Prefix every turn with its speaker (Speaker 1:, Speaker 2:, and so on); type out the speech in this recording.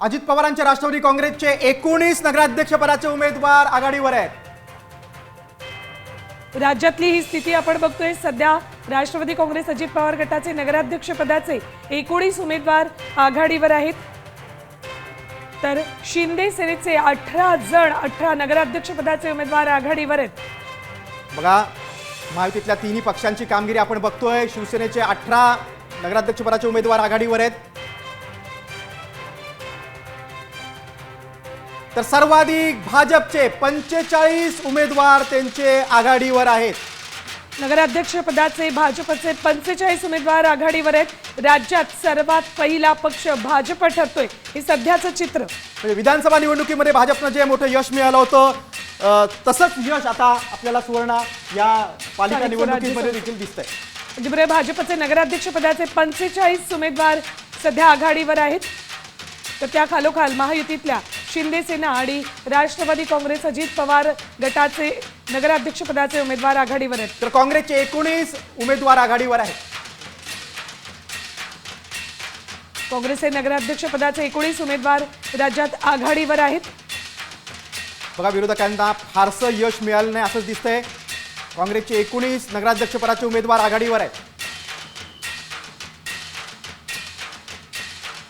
Speaker 1: अजित पवारांच्या राष्ट्रवादी काँग्रेसचे 19 नगराध्यक्षपदाचे उमेदवार आघाडीवर आहेत।
Speaker 2: राज्यातली ही स्थिती आपण बघतोय। सध्या राष्ट्रवादी काँग्रेस अजित पवार गटाचे नगराध्यक्षपदाचे 19 उमेदवार आघाडीवर आहेत, तर शिंदे सेनेचे 18 नगराध्यक्षपदाचे उमेदवार आघाडीवर आहेत।
Speaker 1: बघा, महायुतीतल्या तिन्ही पक्षांची कामगिरी आपण बघतोय। शिवसेनेचे 18 नगराध्यक्षपदाचे उमेदवार आघाडीवर आहेत, तर सर्वाधिक भाजपचे 45 उमेदवार त्यांचे आघाडीवर आहेत।
Speaker 2: नगराध्यक्षपदाचे भाजपचे 45 उमेदवार आघाडीवर आहेत। राज्यात सर्वात पहिला पक्ष भाजप ठरतोय, हे सध्याचं चित्र।
Speaker 1: म्हणजे विधानसभा निवडणुकीमध्ये भाजपनं जे मोठं यश मिळालं होतं, तसंच यश आता आपल्याला सुवर्ण या पालिका निवडणुकीमध्ये देखील दिसतंय।
Speaker 2: म्हणजे बरं, भाजपचे नगराध्यक्षपदाचे 45 उमेदवार सध्या आघाडीवर आहेत, तर त्या खालोखाल महायुतीतल्या शिंदे सेना आणि राष्ट्रवादी काँग्रेस अजित पवार गटाचे नगराध्यक्षपदाचे उमेदवार आघाडीवर आहेत।
Speaker 1: तर काँग्रेसचे 19 उमेदवार आघाडीवर आहेत।
Speaker 2: काँग्रेसचे नगराध्यक्षपदाचे 19 उमेदवार राज्यात आघाडीवर आहेत।
Speaker 1: बघा, विरोधकांना फारसं यश मिळालं नाही असंच दिसतंय। काँग्रेसचे 19 नगराध्यक्षपदाचे उमेदवार आघाडीवर आहेत।